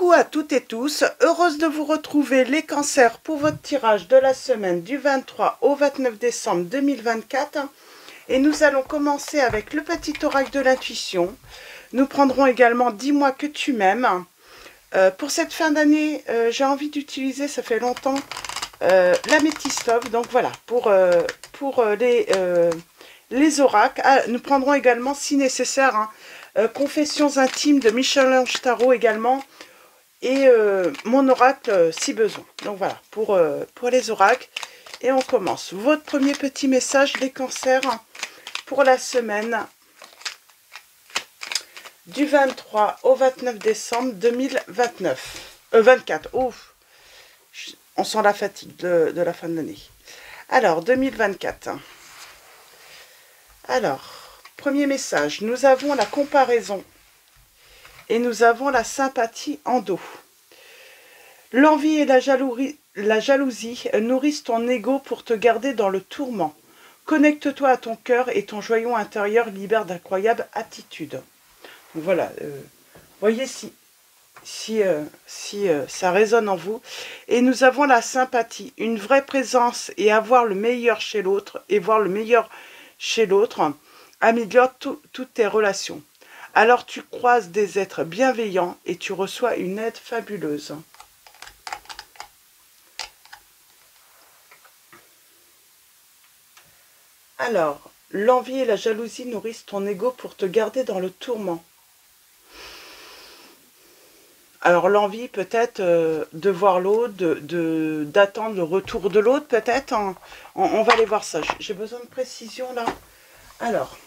Coucou à toutes et tous, heureuse de vous retrouver les cancers pour votre tirage de la semaine du 23 au 29 décembre 2024. Et nous allons commencer avec le petit oracle de l'intuition. Nous prendrons également « Dis-moi que tu m'aimes ». Pour cette fin d'année, j'ai envie d'utiliser, ça fait longtemps, la métistove. Donc voilà, pour les oracles. Ah, nous prendrons également, si nécessaire, Confessions intimes de Michel-Ange Tarot également. Et mon oracle si besoin. Donc voilà, pour les oracles. Et on commence. Votre premier petit message des cancers pour la semaine du 23 au 29 décembre 2029. 24. Ouf, on sent la fatigue de la fin de l'année. Alors, 2024. Alors, premier message. Nous avons la comparaison. Et nous avons la sympathie en dos. L'envie et la jalousie nourrissent ton ego pour te garder dans le tourment. Connecte-toi à ton cœur et ton joyau intérieur libère d'incroyables attitudes. Donc voilà, voyez si ça résonne en vous. Et nous avons la sympathie, une vraie présence et avoir le meilleur chez l'autre et voir le meilleur chez l'autre améliore toutes tes relations. Alors tu croises des êtres bienveillants et tu reçois une aide fabuleuse. Alors, l'envie et la jalousie nourrissent ton ego pour te garder dans le tourment. Alors l'envie peut-être de voir l'autre, d'attendre le retour de l'autre peut-être. On va aller voir ça. J'ai besoin de précision là. Alors.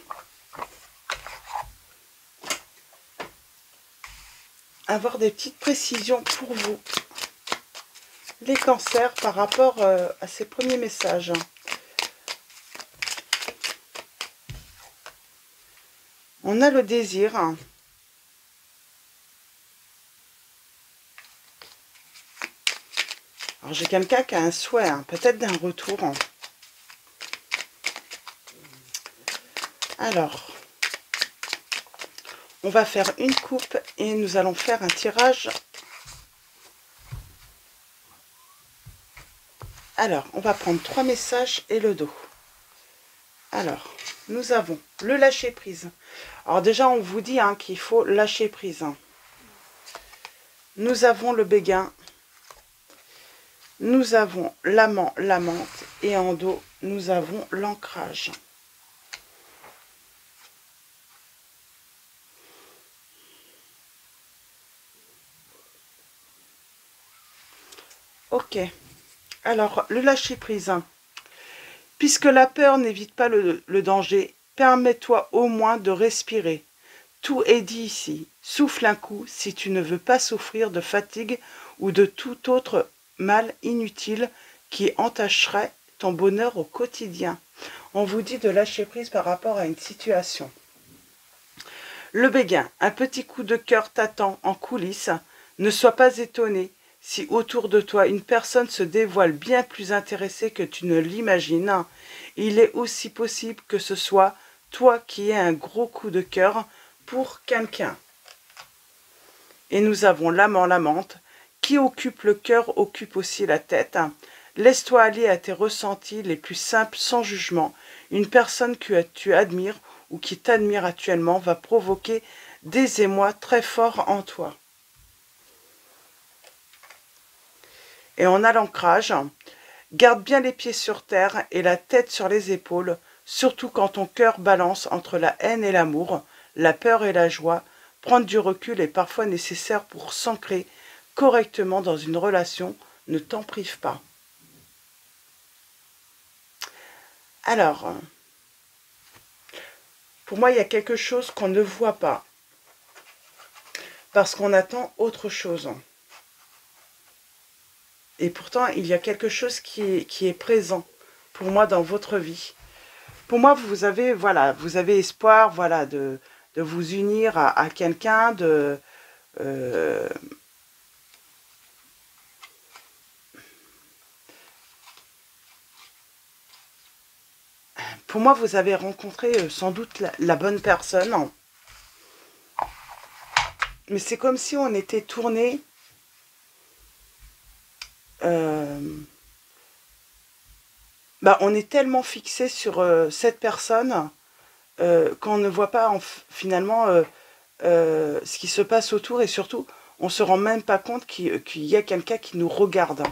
Avoir des petites précisions pour vous, les cancers, par rapport à ces premiers messages. On a le désir. Alors j'ai quelqu'un qui a un souhait, peut-être d'un retour. Alors, on va faire une coupe et nous allons faire un tirage. Alors, on va prendre 3 messages et le dos. Alors, nous avons le lâcher prise. Alors déjà, on vous dit qu'il faut lâcher prise. Nous avons le béguin. Nous avons l'amant, l'amante. Et en dos, nous avons l'ancrage. Ok, alors le lâcher prise. Puisque la peur n'évite pas le danger, permets-toi au moins de respirer. Tout est dit ici. Souffle un coup si tu ne veux pas souffrir de fatigue ou de tout autre mal inutile qui entacherait ton bonheur au quotidien. On vous dit de lâcher prise par rapport à une situation. Le béguin, un petit coup de cœur t'attend en coulisses. Ne sois pas étonné si autour de toi une personne se dévoile bien plus intéressée que tu ne l'imagines. Il est aussi possible que ce soit toi qui aies un gros coup de cœur pour quelqu'un. Et nous avons l'amant, l'amante. Qui occupe le cœur occupe aussi la tête. Laisse-toi aller à tes ressentis les plus simples sans jugement. Une personne que tu admires ou qui t'admire actuellement va provoquer des émois très forts en toi. Et on a l'ancrage. Garde bien les pieds sur terre et la tête sur les épaules, surtout quand ton cœur balance entre la haine et l'amour, la peur et la joie. Prendre du recul est parfois nécessaire pour s'ancrer correctement dans une relation. Ne t'en prive pas. Alors, pour moi, il y a quelque chose qu'on ne voit pas, parce qu'on attend autre chose. Et pourtant, il y a quelque chose qui est présent pour moi dans votre vie. Pour moi, vous avez espoir, voilà, de vous unir à quelqu'un, pour moi, vous avez rencontré sans doute la bonne personne. Mais c'est comme si on était tourné bah, on est tellement fixé sur cette personne qu'on ne voit pas finalement ce qui se passe autour, et surtout, on se rend même pas compte qu'il y a quelqu'un qui nous regarde,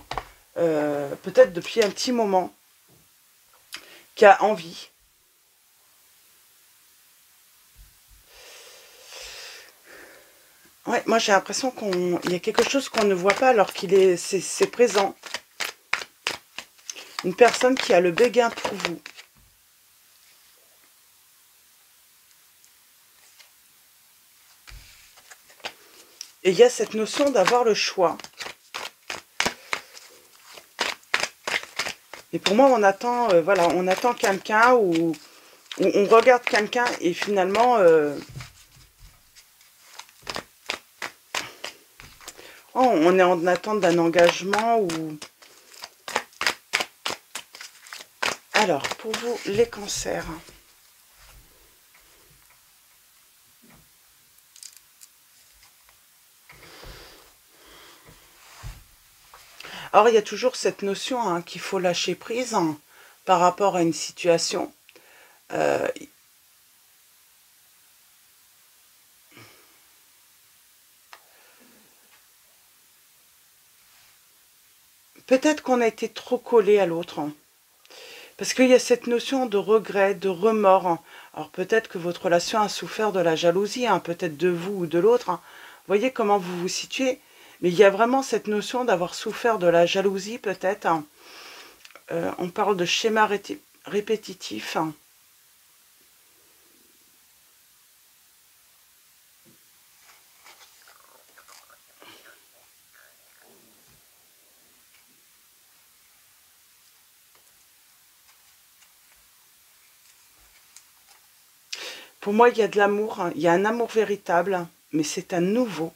peut-être depuis un petit moment, qui a envie. Ouais, moi j'ai l'impression qu'il y a quelque chose qu'on ne voit pas alors c'est présent. Une personne qui a le béguin pour vous. Et il y a cette notion d'avoir le choix. Et pour moi, on attend, voilà, on attend quelqu'un, ou on regarde quelqu'un et finalement, oh, on est en attente d'un engagement. Ou alors, pour vous, les cancers. Alors, il y a toujours cette notion hein, qu'il faut lâcher prise hein, par rapport à une situation. Peut-être qu'on a été trop collé à l'autre. Hein, parce qu'il y a cette notion de regret, de remords. Hein. Alors, peut-être que votre relation a souffert de la jalousie, hein, peut-être de vous ou de l'autre. Hein. Voyez comment vous vous situez. Mais il y a vraiment cette notion d'avoir souffert de la jalousie, peut-être. Hein. On parle de schéma répétitif. Hein. Pour moi, il y a de l'amour, hein. Il y a un amour véritable, hein, mais c'est un nouveau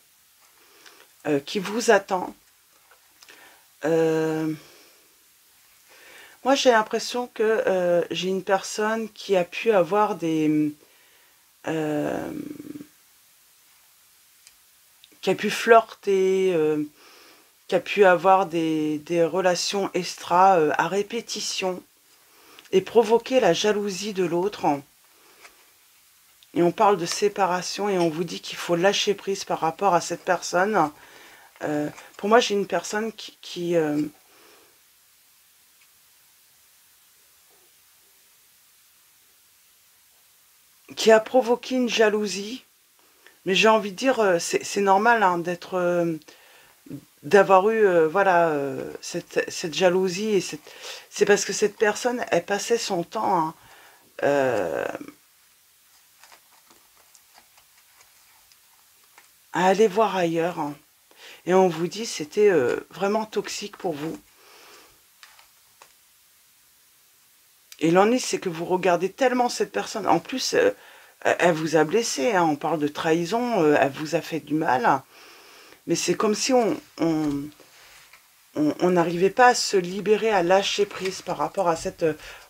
qui vous attend. Moi, j'ai l'impression que j'ai une personne qui a pu avoir qui a pu flirter, qui a pu avoir des relations extra à répétition et provoquer la jalousie de l'autre. Et on parle de séparation et on vous dit qu'il faut lâcher prise par rapport à cette personne. Pour moi, j'ai une personne qui a provoqué une jalousie. Mais j'ai envie de dire, c'est normal hein, d'avoir eu voilà, cette jalousie. Et c'est parce que cette personne, elle passait son temps hein, à aller voir ailleurs. Hein. Et on vous dit c'était vraiment toxique pour vous. Et l'ennui, c'est que vous regardez tellement cette personne. En plus, elle vous a blessé. Hein. On parle de trahison. Elle vous a fait du mal. Mais c'est comme si on n'arrivait pas à se libérer, à lâcher prise par rapport à cette...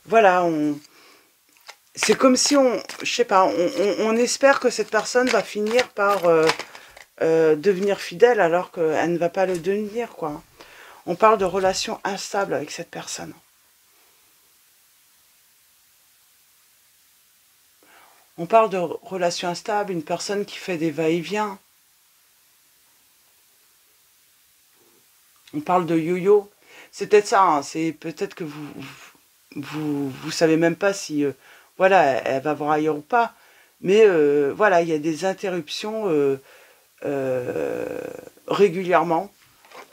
voilà, c'est comme si je sais pas, on espère que cette personne va finir par devenir fidèle alors qu'elle ne va pas le devenir, quoi. On parle de relations instables avec cette personne. On parle de relations instables, une personne qui fait des va-et-vient. On parle de yo-yo. C'est peut-être ça, hein, c'est peut-être que vous savez même pas si voilà, elle va voir ailleurs ou pas. Mais voilà, il y a des interruptions régulièrement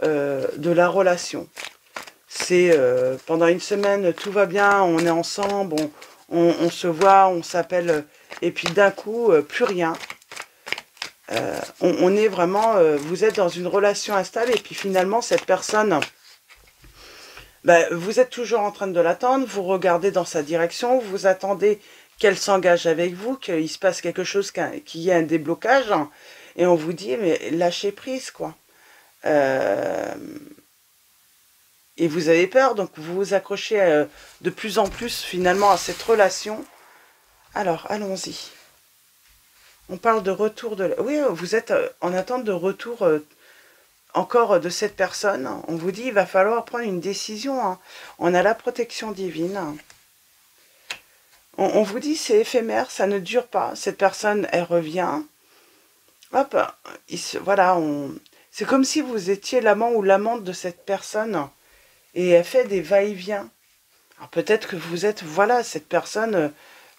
de la relation. C'est pendant une semaine, tout va bien, on est ensemble, on se voit, on s'appelle, et puis d'un coup, plus rien. On est vraiment, vous êtes dans une relation instable, et puis finalement, cette personne, ben, vous êtes toujours en train de l'attendre, vous regardez dans sa direction, vous attendez qu'elle s'engage avec vous, qu'il se passe quelque chose, qu'il y ait un déblocage, hein, et on vous dit, mais lâchez prise, quoi. Et vous avez peur, donc vous vous accrochez de plus en plus, finalement, à cette relation. Alors, allons-y. On parle de retour de... Oui, vous êtes en attente de retour encore de cette personne, on vous dit il va falloir prendre une décision. Hein. On a la protection divine. On vous dit c'est éphémère, ça ne dure pas. Cette personne, elle revient. Hop, voilà, c'est comme si vous étiez l'amant ou l'amante de cette personne. Et elle fait des va-et-vient. Alors peut-être que vous êtes, voilà, cette personne...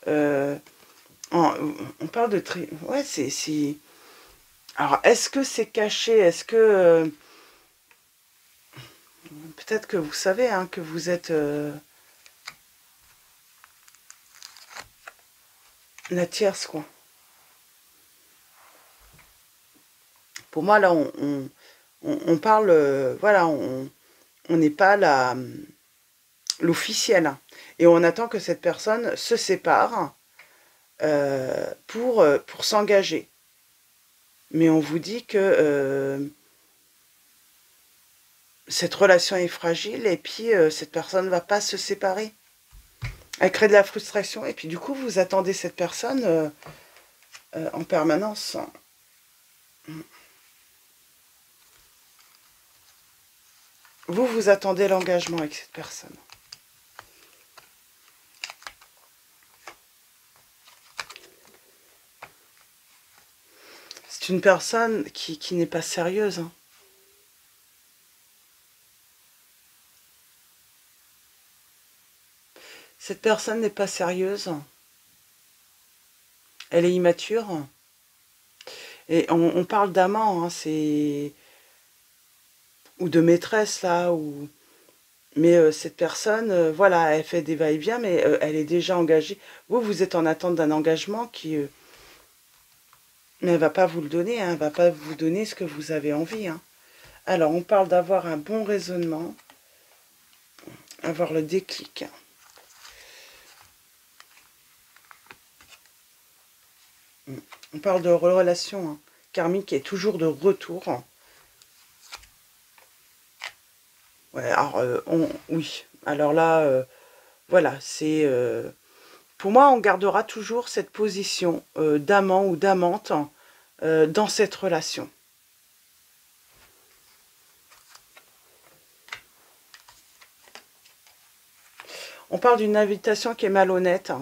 on parle de... Ouais, c'est... Alors, est-ce que c'est caché? Est-ce que... peut-être que vous savez hein, que vous êtes... la tierce, quoi. Pour moi, là, on parle... voilà, on n'est pas l'officiel. Et on attend que cette personne se sépare pour s'engager. Mais on vous dit que cette relation est fragile et puis cette personne ne va pas se séparer. Elle crée de la frustration et puis du coup, vous attendez cette personne en permanence. Vous attendez l'engagement avec cette personne. C'est une personne qui n'est pas sérieuse. Hein. Cette personne n'est pas sérieuse. Elle est immature. Et on parle d'amant, hein, c'est... ou de maîtresse, là, ou... Mais cette personne, voilà, elle fait des va-et-vient, mais elle est déjà engagée. Vous êtes en attente d'un engagement qui... mais elle ne va pas vous le donner, hein, elle ne va pas vous donner ce que vous avez envie. Hein. Alors, on parle d'avoir un bon raisonnement, avoir le déclic. On parle de relation hein, karmique qui est toujours de retour. Ouais, alors, oui. Alors là, voilà, c'est... pour moi, on gardera toujours cette position d'amant ou d'amante dans cette relation. On parle d'une invitation qui est malhonnête.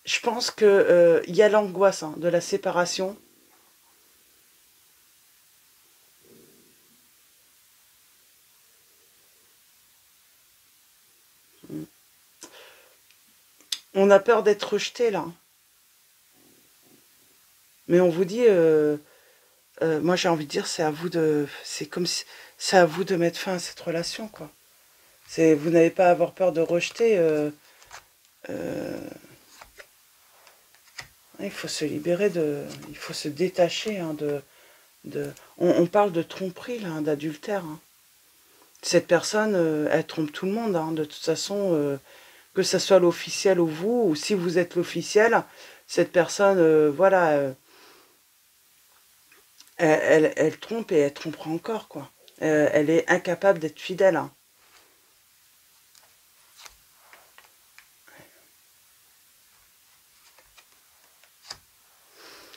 Je pense qu'il y a l'angoisse hein, de la séparation. On a peur d'être rejeté, là. Mais on vous dit... moi, j'ai envie de dire, c'est à vous de... C'est comme si... C'est à vous de mettre fin à cette relation, quoi. Vous n'avez pas à avoir peur de rejeter... il faut se libérer de... Il faut se détacher hein, on parle de tromperie, là, hein, d'adultère. Hein. Cette personne, elle trompe tout le monde. Hein, de toute façon, que ce soit l'officiel ou vous, ou si vous êtes l'officiel, cette personne, voilà, elle trompe et elle trompera encore, quoi. Elle est incapable d'être fidèle. Hein.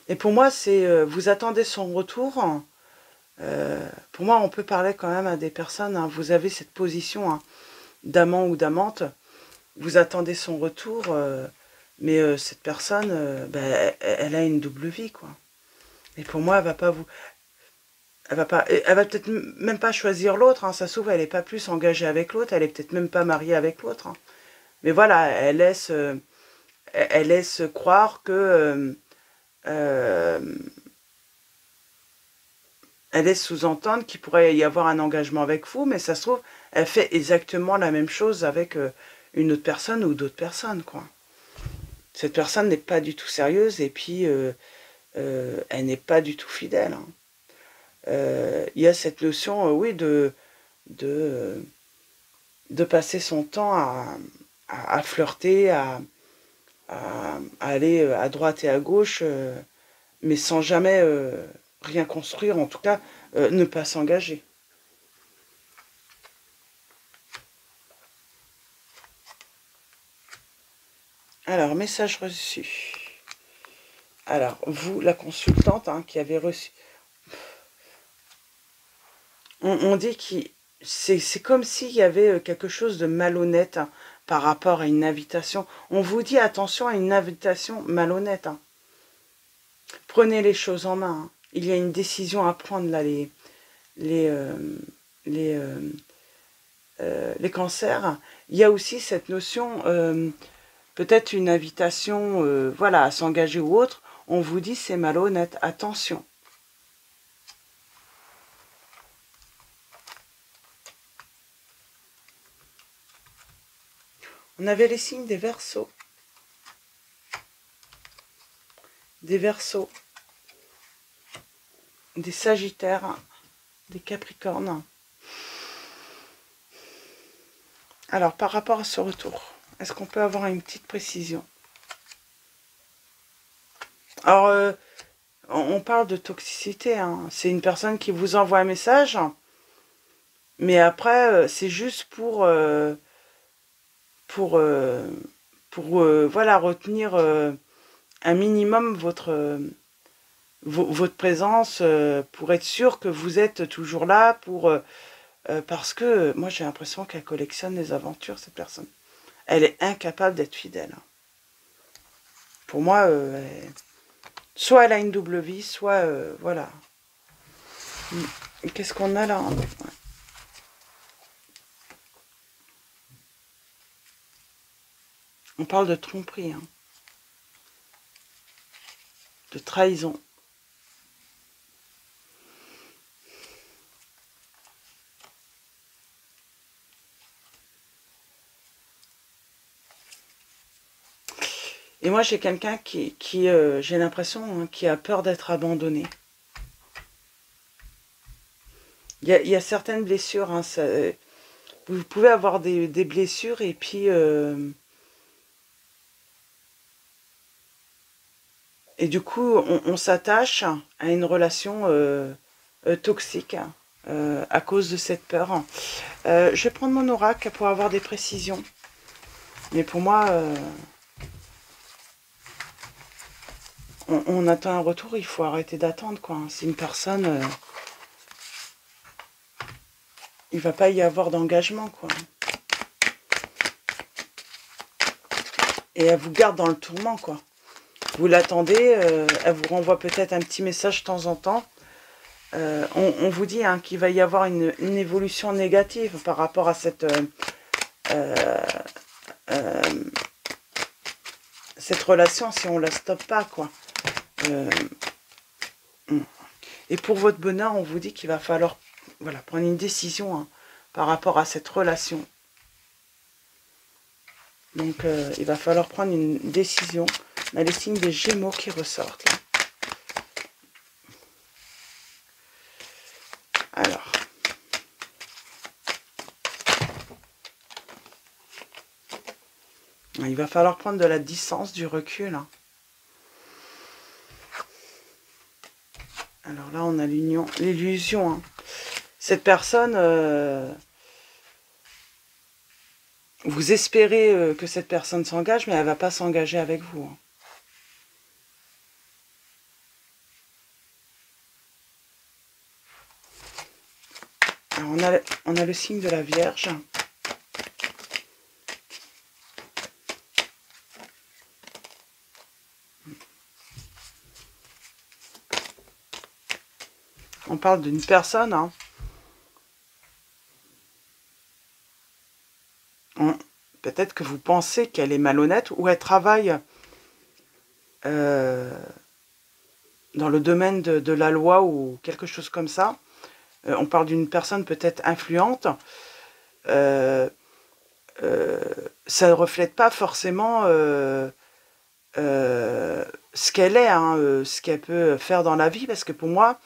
Et pour moi, c'est vous attendez son retour. Pour moi, on peut parler quand même à des personnes. Hein, vous avez cette position hein, d'amant ou d'amante. Vous attendez son retour, mais cette personne, ben, elle a une double vie, quoi. Et pour moi, elle va pas vous... Elle va peut-être même pas choisir l'autre. Hein, ça s'ouvre, elle est pas plus engagée avec l'autre. Elle est peut-être même pas mariée avec l'autre. Hein. Mais voilà, elle laisse croire que... elle laisse sous-entendre qu'il pourrait y avoir un engagement avec vous, mais ça se trouve, elle fait exactement la même chose avec une autre personne ou d'autres personnes, quoi. Cette personne n'est pas du tout sérieuse et puis elle n'est pas du tout fidèle. Hein. Il y a cette notion, oui, de passer son temps à flirter, à aller à droite et à gauche, mais sans jamais rien construire, en tout cas, ne pas s'engager. Alors, message reçu. Alors, vous, la consultante hein, qui avez reçu... On dit que c'est comme s'il y avait quelque chose de malhonnête hein, par rapport à une invitation. On vous dit attention à une invitation malhonnête. Hein. Prenez les choses en main. Hein. Il y a une décision à prendre là, les cancers. Il y a aussi cette notion, peut-être une invitation voilà, à s'engager ou autre. On vous dit c'est malhonnête. Attention. On avait les signes des Verseaux. Des Verseaux. Des Sagittaires. Des Capricornes. Alors, par rapport à ce retour, est-ce qu'on peut avoir une petite précision? Alors, on parle de toxicité. Hein. C'est une personne qui vous envoie un message. Mais après, c'est juste pour voilà, retenir un minimum votre présence pour être sûr que vous êtes toujours là parce que moi j'ai l'impression qu'elle collectionne les aventures, cette personne. Elle est incapable d'être fidèle. Pour moi, soit elle a une double vie, soit voilà. Qu'est-ce qu'on a là hein? On parle de tromperie, hein. De trahison. Et moi, j'ai quelqu'un qui j'ai l'impression, hein, qui a peur d'être abandonné. Il y a certaines blessures, hein, vous pouvez avoir des blessures et puis... et du coup, on s'attache à une relation toxique à cause de cette peur. Je vais prendre mon oracle pour avoir des précisions. Mais pour moi... on attend un retour, il faut arrêter d'attendre, quoi. C'est une personne... il va pas y avoir d'engagement, quoi. Et elle vous garde dans le tourment, quoi. Vous l'attendez, elle vous renvoie peut-être un petit message de temps en temps. On vous dit hein, qu'il va y avoir une évolution négative par rapport à cette relation si on la stoppe pas, quoi. Et pour votre bonheur, on vous dit qu'il va falloir voilà, prendre une décision hein, par rapport à cette relation. Donc, il va falloir prendre une décision. On a les signes des Gémeaux qui ressortent. Là. Alors. Il va falloir prendre de la distance, du recul. Hein. Alors là, on a l'union, l'illusion. Hein. Cette personne, vous espérez que cette personne s'engage, mais elle ne va pas s'engager avec vous. Hein. Alors on a le signe de la Vierge. On parle d'une personne, hein. Peut-être que vous pensez qu'elle est malhonnête ou elle travaille dans le domaine de la loi ou quelque chose comme ça. On parle d'une personne peut-être influente. Ça ne reflète pas forcément ce qu'elle est, hein, ce qu'elle peut faire dans la vie, parce que pour moi,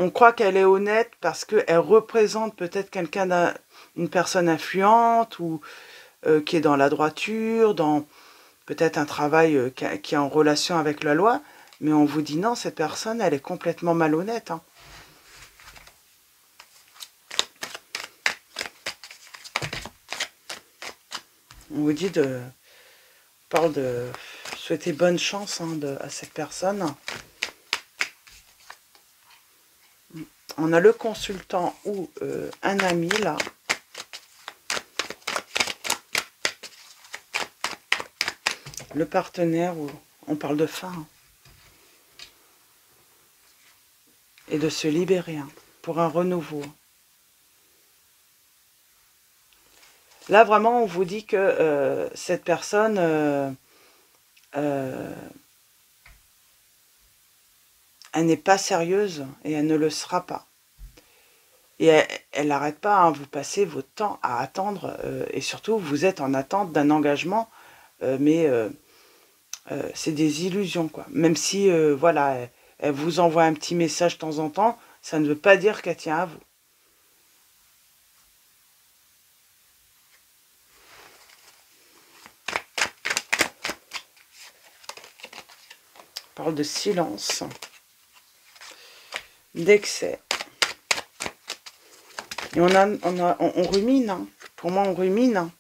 on croit qu'elle est honnête parce qu'elle représente peut-être quelqu'un, une personne influente ou qui est dans la droiture, dans peut-être un travail qui est en relation avec la loi, mais on vous dit non, cette personne, elle est complètement malhonnête. Hein. On vous dit de parle de souhaiter bonne chance hein, à cette personne. On a le consultant ou un ami là. Le partenaire, où on parle de fin. Hein. Et de se libérer hein, pour un renouveau. Là, vraiment, on vous dit que cette personne... elle n'est pas sérieuse et elle ne le sera pas. Et elle n'arrête pas, hein, vous passez votre temps à attendre et surtout vous êtes en attente d'un engagement, mais c'est des illusions quoi. Même si voilà, elle vous envoie un petit message de temps en temps, ça ne veut pas dire qu'elle tient à vous. On parle de silence, d'excès. Et on rumine, hein. Pour moi on rumine. Hein.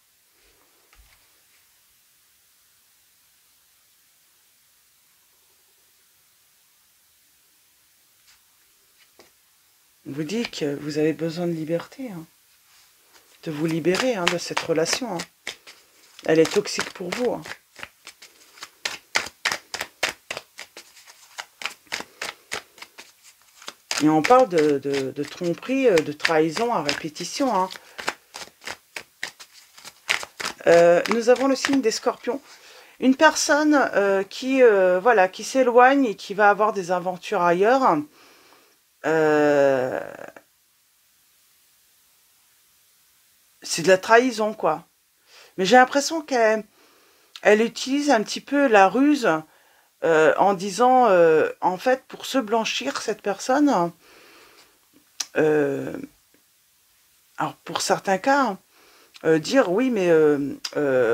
On vous dit que vous avez besoin de liberté, hein. De vous libérer hein, de cette relation. Hein. Elle est toxique pour vous. Hein. Et on parle de tromperie, de trahison à répétition. Hein. Nous avons le signe des scorpions. Une personne voilà, qui s'éloigne et qui va avoir des aventures ailleurs. C'est de la trahison, quoi. Mais j'ai l'impression qu'elle utilise un petit peu la ruse en disant, en fait, pour se blanchir, cette personne, alors pour certains cas, dire oui, mais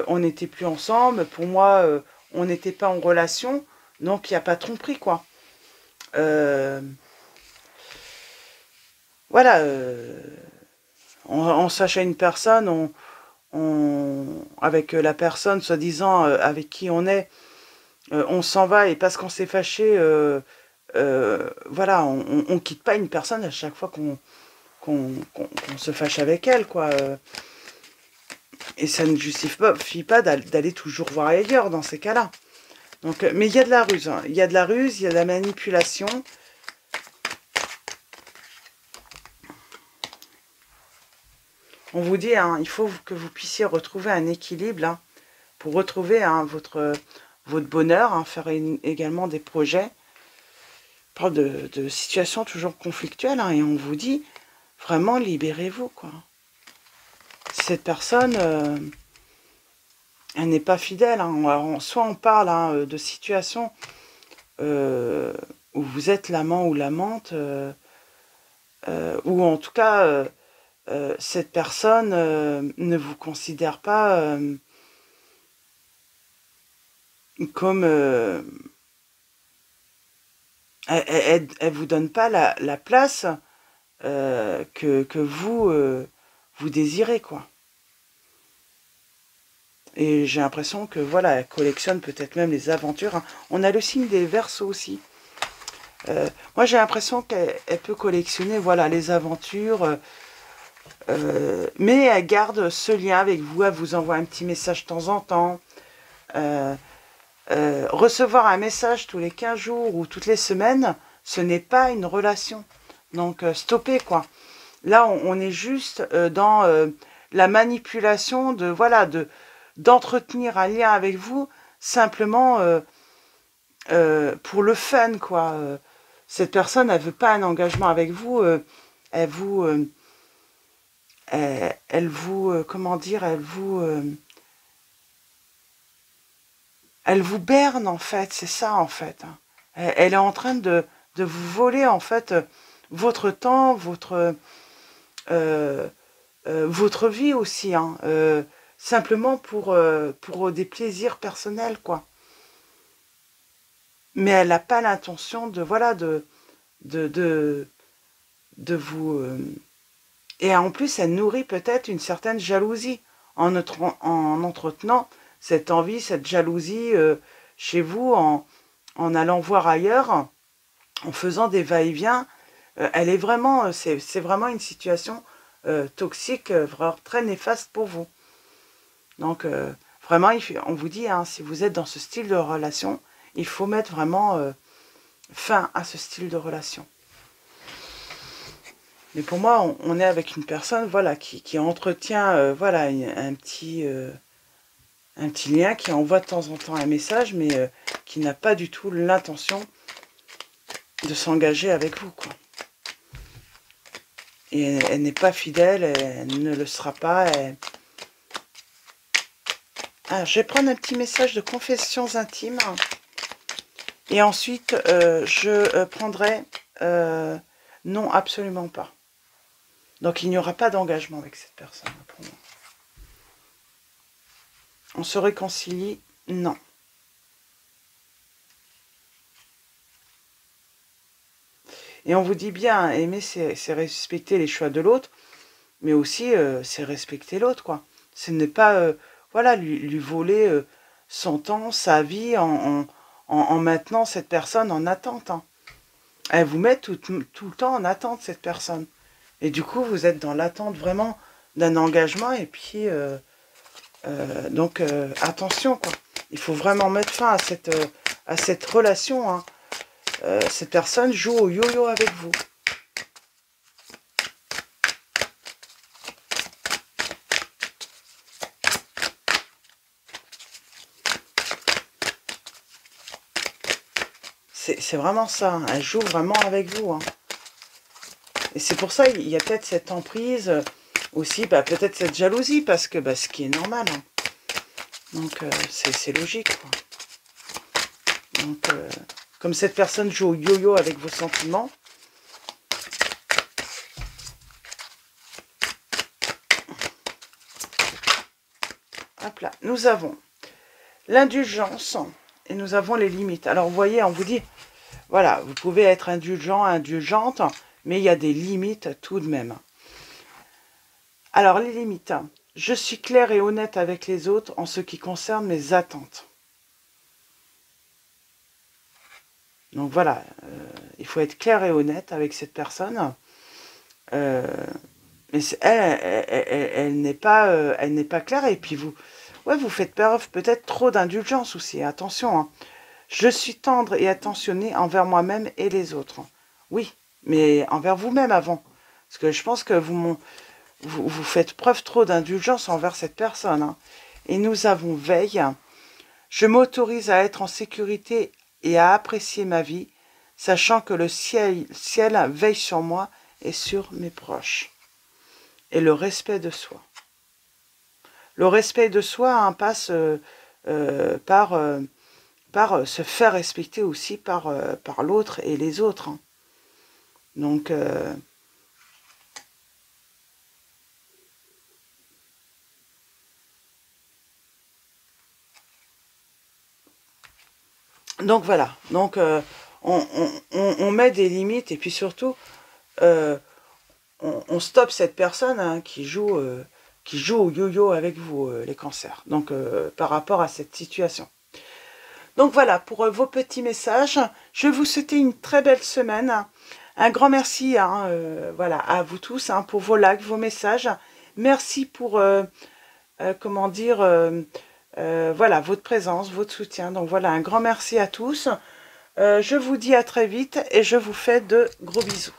on n'était plus ensemble, pour moi, on n'était pas en relation, donc il n'y a pas de tromperie, quoi. Voilà, on sache à une personne, avec la personne, soi-disant, avec qui on est, on s'en va, et parce qu'on s'est fâché, voilà, on quitte pas une personne à chaque fois qu'on se fâche avec elle, quoi. Et ça ne justifie pas d'aller toujours voir ailleurs dans ces cas-là. Donc, mais il y a de la ruse, hein. Il y a de la ruse, il y a de la manipulation. On vous dit, hein, il faut que vous puissiez retrouver un équilibre hein, pour retrouver hein, votre bonheur, hein, faire également des projets. On parle de situations toujours conflictuelles hein, et on vous dit, vraiment, libérez-vous, quoi. Cette personne, elle n'est pas fidèle. Hein. Alors, soit on parle hein, de situations où vous êtes l'amant ou l'amante, ou en tout cas, cette personne ne vous considère pas comme... elle vous donne pas la place que vous, vous désirez, quoi. Et j'ai l'impression que, voilà, elle collectionne peut-être même les aventures. Hein. On a le signe des Verseaux aussi. Moi, j'ai l'impression qu'elle peut collectionner, voilà, les aventures, mais elle garde ce lien avec vous. Elle vous envoie un petit message de temps en temps. Recevoir un message tous les 15 jours ou toutes les semaines, ce n'est pas une relation. Donc, stoppez, quoi. Là, on est juste dans la manipulation de, voilà, d'entretenir un lien avec vous, simplement pour le fun, quoi. Cette personne, elle veut pas un engagement avec vous, elle vous... elle vous... comment dire, elle vous berne, en fait, c'est ça, en fait. Hein. Elle est en train de vous voler, en fait, votre temps, votre vie aussi, hein, simplement pour des plaisirs personnels, quoi. Mais elle n'a pas l'intention de, voilà, de vous... et en plus, elle nourrit peut-être une certaine jalousie en entretenant cette envie, cette jalousie chez vous en allant voir ailleurs, en faisant des va-et-vient. Elle est vraiment, c'est vraiment une situation toxique, vraiment très néfaste pour vous. Donc, vraiment, on vous dit, hein, si vous êtes dans ce style de relation, il faut mettre vraiment fin à ce style de relation. Mais pour moi, on est avec une personne, voilà, qui entretient, voilà, un petit lien, qui envoie de temps en temps un message, mais qui n'a pas du tout l'intention de s'engager avec vous, quoi. Et elle n'est pas fidèle, elle ne le sera pas. Ah, je vais prendre un petit message de confessions intimes. Et ensuite, je prendrai non, absolument pas. Donc, il n'y aura pas d'engagement avec cette personne pour moi. On se réconcilie? Non. Et on vous dit bien, aimer, c'est respecter les choix de l'autre, mais aussi, c'est respecter l'autre, quoi. Ce n'est pas, voilà, lui voler son temps, sa vie, en maintenant cette personne en attente. Hein. Elle vous met tout le temps en attente, cette personne. Et du coup, vous êtes dans l'attente vraiment d'un engagement. Et puis, donc, attention, quoi. Il faut vraiment mettre fin à cette relation. Hein. Cette personne joue au yo-yo avec vous. C'est vraiment ça. Hein. Elle joue vraiment avec vous. Hein. Et c'est pour ça qu'il y a peut-être cette emprise, aussi, bah, peut-être cette jalousie, parce que bah, ce qui est normal. Hein. Donc, c'est logique. Quoi. Donc, comme cette personne joue au yo-yo avec vos sentiments, hop là, nous avons l'indulgence et nous avons les limites. Alors, vous voyez, on vous dit, voilà, vous pouvez être indulgent, indulgente, mais il y a des limites tout de même. Alors, les limites. Je suis claire et honnête avec les autres en ce qui concerne mes attentes. Donc voilà, il faut être clair et honnête avec cette personne. Mais elle n'est pas claire. Et puis vous faites preuve peut-être trop d'indulgence aussi. Attention, hein. Je suis tendre et attentionné envers moi-même et les autres. Oui, mais envers vous-même avant. Parce que je pense que vous faites preuve trop d'indulgence envers cette personne. Hein. Et nous avons veille. Je m'autorise à être en sécurité et à apprécier ma vie, sachant que le ciel veille sur moi et sur mes proches. Et le respect de soi. Le respect de soi hein, passe par se faire respecter aussi par l'autre et les autres. Hein. Donc, voilà. Donc, on met des limites et puis surtout, on stoppe cette personne hein, qui joue au yo-yo avec vous, les cancers. Donc, par rapport à cette situation. Donc voilà, pour vos petits messages, je vais vous souhaiter une très belle semaine. Un grand merci hein, voilà, à vous tous hein, pour vos likes, vos messages. Merci pour, comment dire, voilà, votre présence, votre soutien. Donc voilà, un grand merci à tous. Je vous dis à très vite et je vous fais de gros bisous.